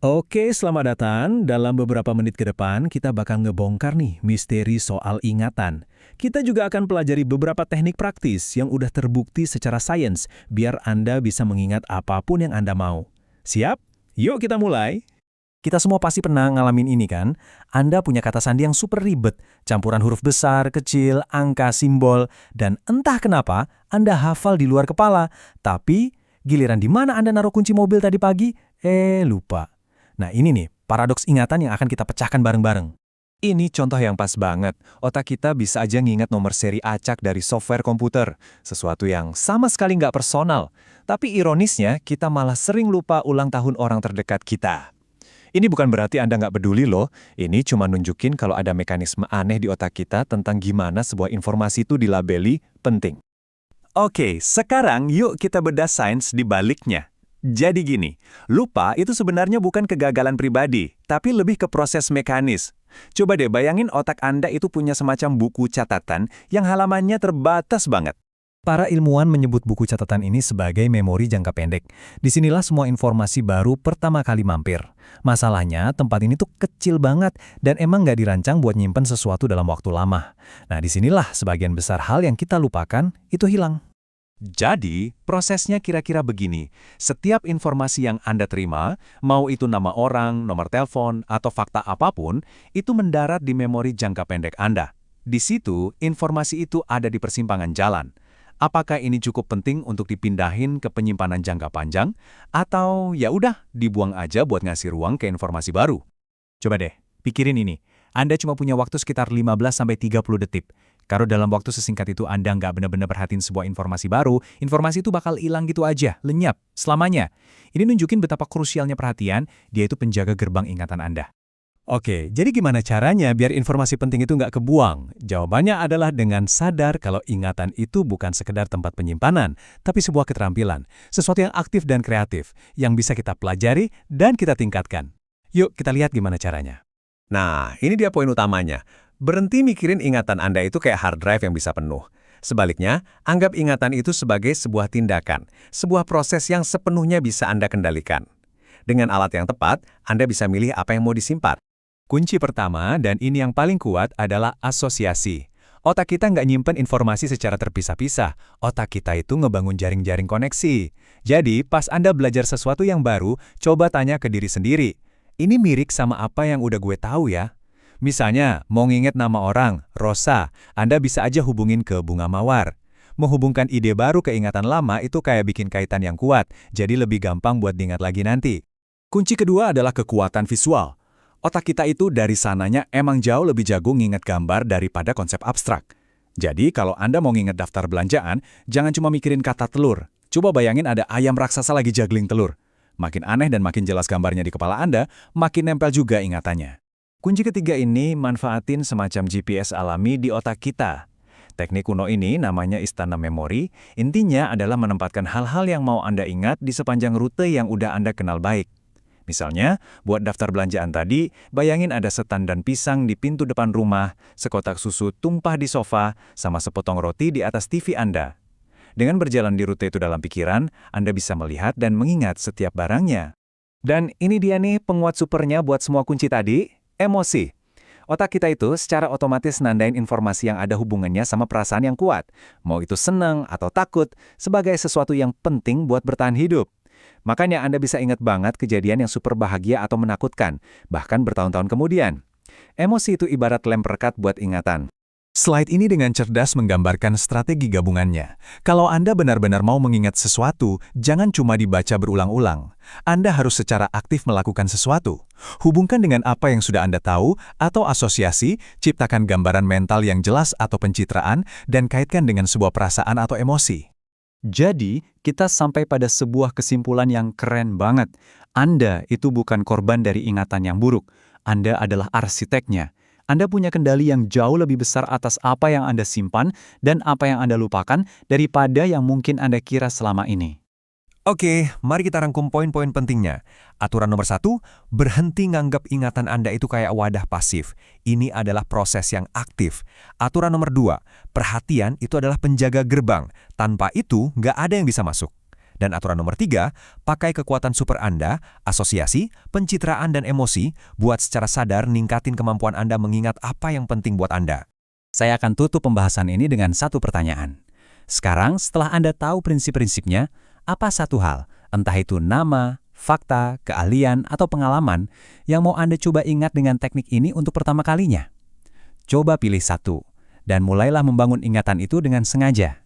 Oke, selamat datang. Dalam beberapa menit ke depan, kita bakal ngebongkar nih misteri soal ingatan. Kita juga akan pelajari beberapa teknik praktis yang udah terbukti secara sains, biar Anda bisa mengingat apapun yang Anda mau. Siap? Yuk kita mulai. Kita semua pasti pernah ngalamin ini kan? Anda punya kata sandi yang super ribet, campuran huruf besar, kecil, angka, simbol, dan entah kenapa Anda hafal di luar kepala. Tapi, giliran di mana Anda naruh kunci mobil tadi pagi? Lupa. Nah ini nih, paradoks ingatan yang akan kita pecahkan bareng-bareng. Ini contoh yang pas banget. Otak kita bisa aja ngingat nomor seri acak dari software komputer. Sesuatu yang sama sekali nggak personal. Tapi ironisnya, kita malah sering lupa ulang tahun orang terdekat kita. Ini bukan berarti Anda nggak peduli loh. Ini cuma nunjukin kalau ada mekanisme aneh di otak kita tentang gimana sebuah informasi itu dilabeli penting. Oke, sekarang yuk kita bedah sains di baliknya. Jadi gini, lupa itu sebenarnya bukan kegagalan pribadi, tapi lebih ke proses mekanis. Coba deh bayangin otak Anda itu punya semacam buku catatan yang halamannya terbatas banget. Para ilmuwan menyebut buku catatan ini sebagai memori jangka pendek. Disinilah semua informasi baru pertama kali mampir. Masalahnya, tempat ini tuh kecil banget dan emang nggak dirancang buat nyimpen sesuatu dalam waktu lama. Nah, disinilah sebagian besar hal yang kita lupakan itu hilang. Jadi, prosesnya kira-kira begini. Setiap informasi yang Anda terima, mau itu nama orang, nomor telepon, atau fakta apapun, itu mendarat di memori jangka pendek Anda. Di situ, informasi itu ada di persimpangan jalan. Apakah ini cukup penting untuk dipindahin ke penyimpanan jangka panjang? Atau ya udah, dibuang aja buat ngasih ruang ke informasi baru? Coba deh, pikirin ini. Anda cuma punya waktu sekitar 15-30 detik. Kalau dalam waktu sesingkat itu Anda nggak benar-benar perhatiin sebuah informasi baru, informasi itu bakal hilang gitu aja, lenyap, selamanya. Ini nunjukin betapa krusialnya perhatian, dia itu penjaga gerbang ingatan Anda. Oke, jadi gimana caranya biar informasi penting itu nggak kebuang? Jawabannya adalah dengan sadar kalau ingatan itu bukan sekedar tempat penyimpanan, tapi sebuah keterampilan, sesuatu yang aktif dan kreatif, yang bisa kita pelajari dan kita tingkatkan. Yuk kita lihat gimana caranya. Nah, ini dia poin utamanya. Berhenti mikirin ingatan Anda itu kayak hard drive yang bisa penuh. Sebaliknya, anggap ingatan itu sebagai sebuah tindakan, sebuah proses yang sepenuhnya bisa Anda kendalikan. Dengan alat yang tepat, Anda bisa milih apa yang mau disimpan. Kunci pertama, dan ini yang paling kuat, adalah asosiasi. Otak kita nggak nyimpen informasi secara terpisah-pisah. Otak kita itu ngebangun jaring-jaring koneksi. Jadi, pas Anda belajar sesuatu yang baru, coba tanya ke diri sendiri. Ini mirip sama apa yang udah gue tahu ya? Misalnya, mau nginget nama orang, Rosa, Anda bisa aja hubungin ke bunga mawar. Menghubungkan ide baru ke ingatan lama itu kayak bikin kaitan yang kuat, jadi lebih gampang buat diingat lagi nanti. Kunci kedua adalah kekuatan visual. Otak kita itu dari sananya emang jauh lebih jago nginget gambar daripada konsep abstrak. Jadi kalau Anda mau nginget daftar belanjaan, jangan cuma mikirin kata telur. Coba bayangin ada ayam raksasa lagi juggling telur. Makin aneh dan makin jelas gambarnya di kepala Anda, makin nempel juga ingatannya. Kunci ketiga ini manfaatin semacam GPS alami di otak kita. Teknik kuno ini namanya istana memori, intinya adalah menempatkan hal-hal yang mau Anda ingat di sepanjang rute yang udah Anda kenal baik. Misalnya, buat daftar belanjaan tadi, bayangin ada setan dan pisang di pintu depan rumah, sekotak susu tumpah di sofa, sama sepotong roti di atas TV Anda. Dengan berjalan di rute itu dalam pikiran, Anda bisa melihat dan mengingat setiap barangnya. Dan ini dia nih penguat supernya buat semua kunci tadi. Emosi. Otak kita itu secara otomatis nandain informasi yang ada hubungannya sama perasaan yang kuat. Mau itu senang atau takut, sebagai sesuatu yang penting buat bertahan hidup. Makanya Anda bisa ingat banget kejadian yang super bahagia atau menakutkan, bahkan bertahun-tahun kemudian. Emosi itu ibarat lem perekat buat ingatan. Slide ini dengan cerdas menggambarkan strategi gabungannya. Kalau Anda benar-benar mau mengingat sesuatu, jangan cuma dibaca berulang-ulang. Anda harus secara aktif melakukan sesuatu. Hubungkan dengan apa yang sudah Anda tahu, atau asosiasi, ciptakan gambaran mental yang jelas atau pencitraan, dan kaitkan dengan sebuah perasaan atau emosi. Jadi, kita sampai pada sebuah kesimpulan yang keren banget. Anda itu bukan korban dari ingatan yang buruk. Anda adalah arsiteknya. Anda punya kendali yang jauh lebih besar atas apa yang Anda simpan dan apa yang Anda lupakan daripada yang mungkin Anda kira selama ini. Oke, mari kita rangkum poin-poin pentingnya. Aturan nomor 1, berhenti nganggap ingatan Anda itu kayak wadah pasif. Ini adalah proses yang aktif. Aturan nomor 2, perhatian itu adalah penjaga gerbang. Tanpa itu, nggak ada yang bisa masuk. Dan aturan nomor 3, pakai kekuatan super Anda, asosiasi, pencitraan dan emosi, buat secara sadar ningkatin kemampuan Anda mengingat apa yang penting buat Anda. Saya akan tutup pembahasan ini dengan satu pertanyaan. Sekarang, setelah Anda tahu prinsip-prinsipnya, apa satu hal, entah itu nama, fakta, keahlian, atau pengalaman, yang mau Anda coba ingat dengan teknik ini untuk pertama kalinya? Coba pilih satu, dan mulailah membangun ingatan itu dengan sengaja.